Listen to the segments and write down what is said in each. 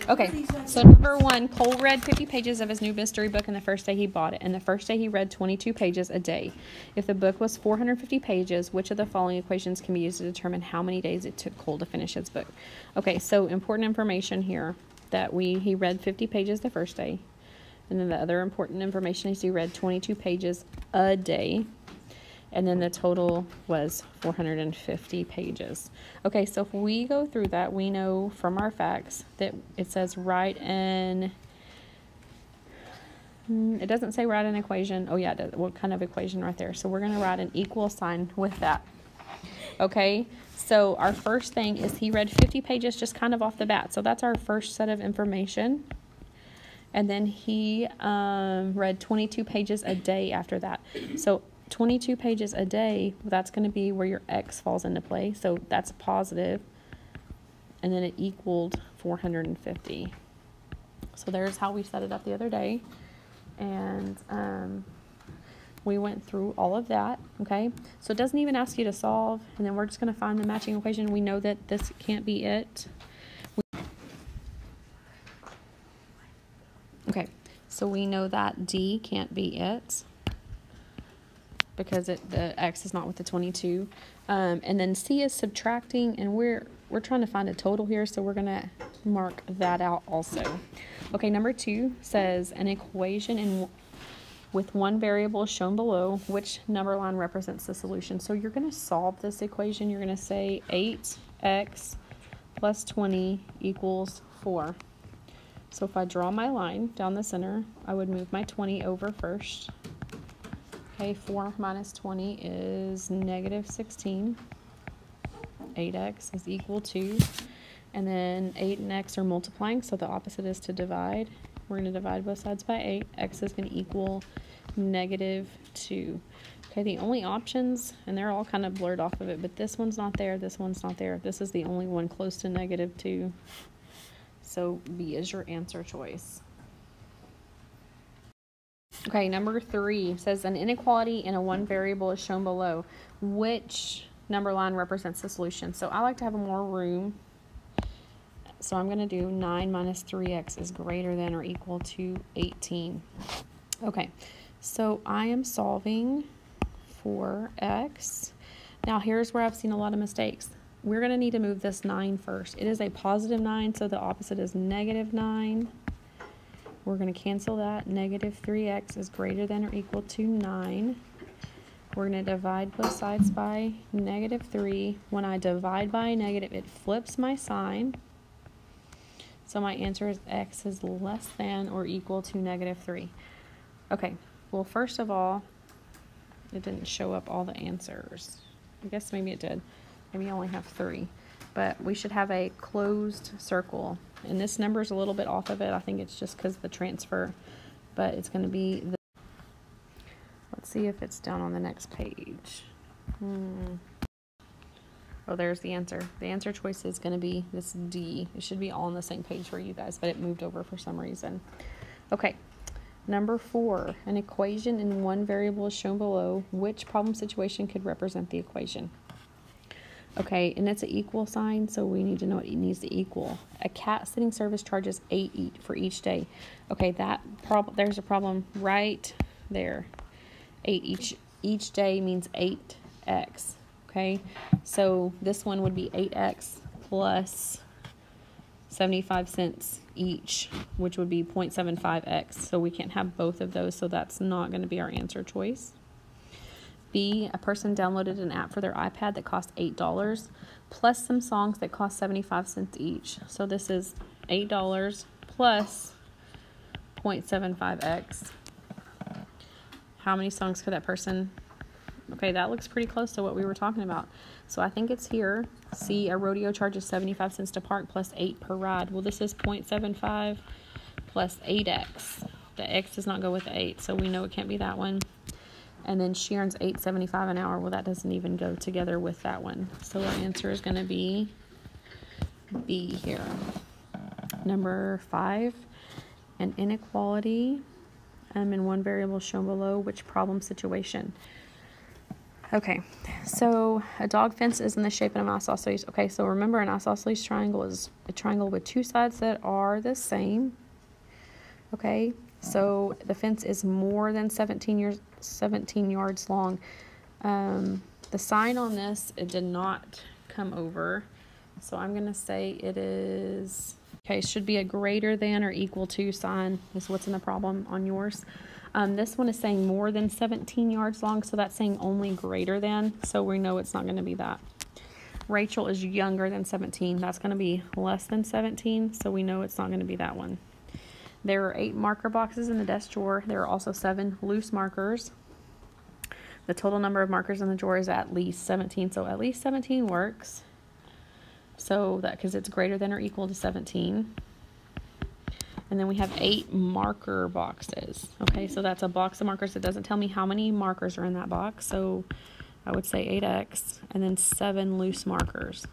Okay, so number 1, Cole read 50 pages of his new mystery book in the first day he bought it, and the first day he read 22 pages a day. If the book was 450 pages, which of the following equations can be used to determine how many days it took Cole to finish his book? Okay, so important information here that he read 50 pages the first day, and then the other important information is he read 22 pages a day. And then the total was 450 pages. Okay, so if we go through that, we know from our facts that it says write an, it doesn't say write an equation. Oh yeah, it does. What kind of equation right there? So we're going to write an equal sign with that. Okay, so our first thing is he read 50 pages just kind of off the bat. So that's our first set of information. And then he read 22 pages a day after that. So 22 pages a day, that's going to be where your x falls into play. So that's positive. And then it equaled 450. So there's how we set it up the other day. And we went through all of that. Okay. So it doesn't even ask you to solve. And then we're just going to find the matching equation. We know that this can't be it. Okay. So we know that D can't be it, because the x is not with the 22. And then C is subtracting, and we're trying to find a total here, so we're going to mark that out also. Okay, number 2 says an equation with one variable is shown below. Which number line represents the solution? So you're going to solve this equation. You're going to say 8x plus 20 equals 4. So if I draw my line down the center, I would move my 20 over first. Okay, 4 minus 20 is negative 16. 8x is equal to, and then 8 and x are multiplying, so the opposite is to divide. We're going to divide both sides by 8. X is going to equal negative 2. Okay, the only options, and they're all kind of blurred off of it, but this one's not there, this one's not there. This is the only one close to negative 2. So B is your answer choice. Okay, number 3 says an inequality in a one variable is shown below. Which number line represents the solution? So I like to have more room. So I'm going to do 9 minus 3x is greater than or equal to 18. Okay, so I am solving for x. Now here's where I've seen a lot of mistakes. We're going to need to move this 9 first. It is a positive 9, so the opposite is negative 9. We're going to cancel that. Negative 3x is greater than or equal to 9. We're going to divide both sides by negative 3. When I divide by a negative, it flips my sign. So my answer is x is less than or equal to negative 3. Okay, well, first of all, it didn't show up all the answers. I guess maybe it did. Maybe I only have 3. But we should have a closed circle. And this number is a little bit off of it. I think it's just because of the transfer. But it's going to be the... Let's see if it's down on the next page. Oh, there's the answer. The answer choice is going to be this D. It should be all on the same page for you guys, but it moved over for some reason. Okay. Number 4, an equation in one variable is shown below. Which problem situation could represent the equation? Okay, and it's an equal sign, so we need to know what it needs to equal. A cat sitting service charges 8 for each day. Okay, there's a problem right there. 8 each day means 8x. Okay, so this one would be 8x plus 75 cents each, which would be 0.75x. So we can't have both of those, so that's not going to be our answer choice. B, a person downloaded an app for their iPad that cost $8 plus some songs that cost 75 cents each. So this is $8 plus 0.75x. How many songs could that person... Okay, that looks pretty close to what we were talking about. So I think it's here. C, a rodeo charges 75 cents to park plus 8 per ride. Well, this is 0.75 plus 8x. The x does not go with the 8, so we know it can't be that one. And then she earns $8.75 an hour. Well, that doesn't even go together with that one. So our answer is going to be B here. Number 5, an inequality in one variable shown below. Which problem situation? Okay, so a dog fence is in the shape of an isosceles. Okay, so remember an isosceles triangle is a triangle with two sides that are the same. Okay, so the fence is more than 17 yards long. The sign on this, it did not come over. So I'm going to say it is, okay, should be a greater than or equal to sign is what's in the problem on yours. This one is saying more than 17 yards long, so that's saying only greater than, so we know it's not going to be that. Rachel is younger than 17. That's going to be less than 17, so we know it's not going to be that one. There are 8 marker boxes in the desk drawer. There are also 7 loose markers. The total number of markers in the drawer is at least 17, so at least 17 works. So that, because it's greater than or equal to 17. And then we have 8 marker boxes. Okay, so that's a box of markers. It doesn't tell me how many markers are in that box, so I would say 8x, and then 7 loose markers.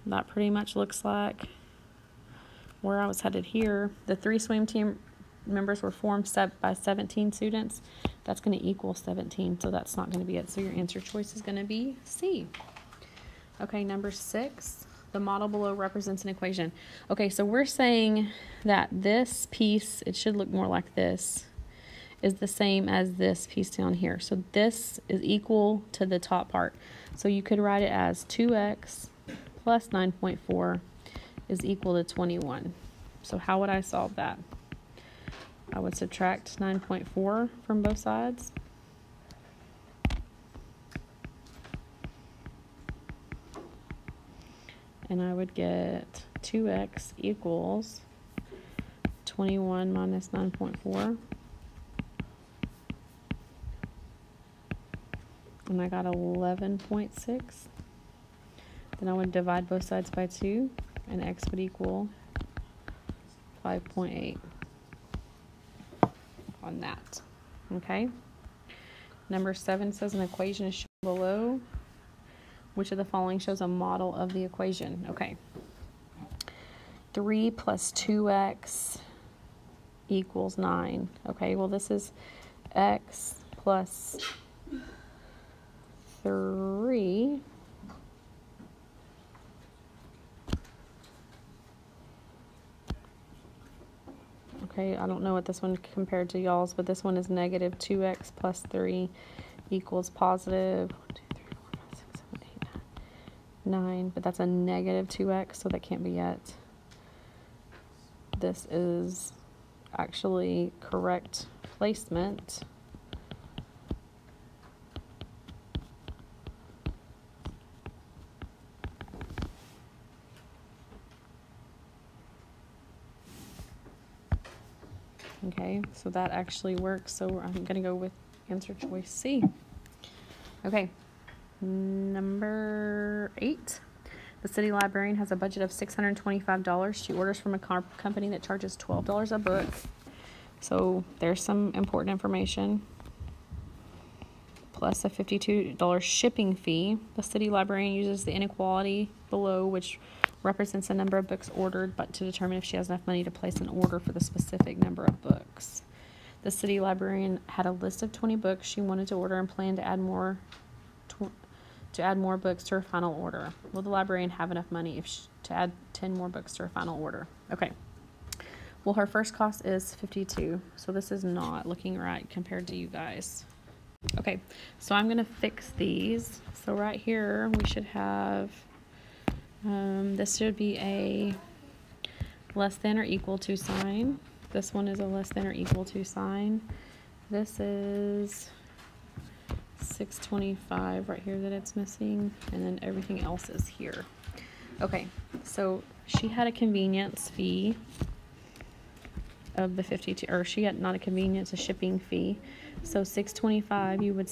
That pretty much looks like where I was headed here. The 3 swim team members were formed by 17 students. That's going to equal 17, so that's not going to be it. So your answer choice is going to be C. Okay, number 6. The model below represents an equation. Okay, so we're saying that this piece, it should look more like this, is the same as this piece down here. So this is equal to the top part. So you could write it as 2x plus 9.4 is equal to 21. So how would I solve that? I would subtract 9.4 from both sides. And I would get 2x equals 21 minus 9.4. And I got 11.6. Then I would divide both sides by 2, and x would equal 5.8 on that. Okay? Number 7 says an equation is shown below. Which of the following shows a model of the equation? Okay. 3 plus 2x equals 9. Okay, well this is x plus 3 okay, I don't know what this one compared to y'all's, but this one is negative 2x plus 3 equals positive 9, but that's a negative 2x, so that can't be it. This is actually correct placement. Okay, so that actually works, so I'm going to go with answer choice C. Okay. Number 8, the city librarian has a budget of $625. She orders from a company that charges $12 a book. So there's some important information. Plus a $52 shipping fee. The city librarian uses the inequality below, which represents the number of books ordered, but to determine if she has enough money to place an order for the specific number of books. The city librarian had a list of 20 books she wanted to order and planned to add more books to her final order. Will the librarian have enough money to add 10 more books to her final order? Okay. Well, her first cost is $52, so this is not looking right compared to you guys. Okay, so I'm going to fix these. So right here, we should have, this should be a less than or equal to sign. This one is a less than or equal to sign. This is 625 right here that it's missing, and then everything else is here. Okay, so she had a convenience fee of the 52, or she had not a convenience, a shipping fee. So 625 you would,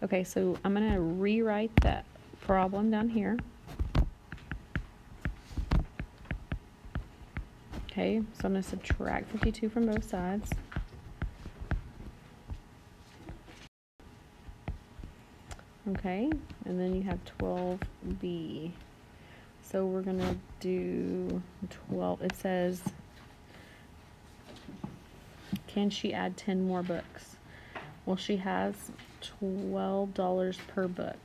okay, so I'm going to rewrite that problem down here. Okay, so I'm going to subtract 52 from both sides. Okay, and then you have 12b. So we're going to do 12. It says, can she add 10 more books? Well, she has $12 per book.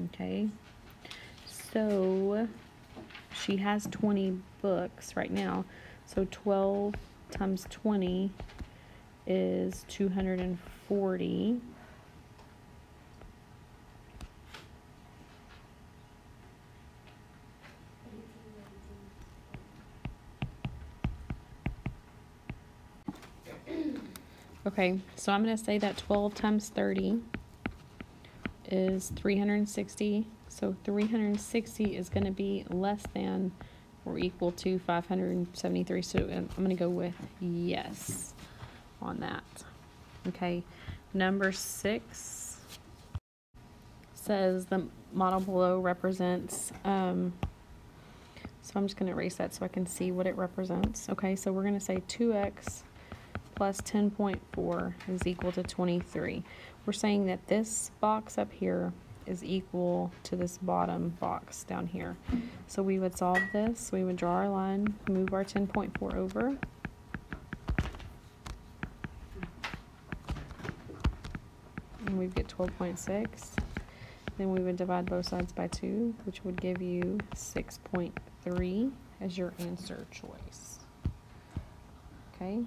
Okay, so she has 20 books right now, so 12 times 20 is 240. Okay, so I'm going to say that 12 times 30 is 360. So 360 is going to be less than or equal to 573. So I'm going to go with yes on that. Okay, number 6 says the model below represents, so I'm just going to erase that so I can see what it represents. Okay, so we're going to say 2x plus 10.4 is equal to 23. We're saying that this box up here is equal to this bottom box down here. So we would solve this. We would draw our line, move our 10.4 over. And we'd get 12.6. Then we would divide both sides by 2, which would give you 6.3 as your answer choice. Okay.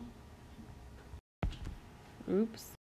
Oops.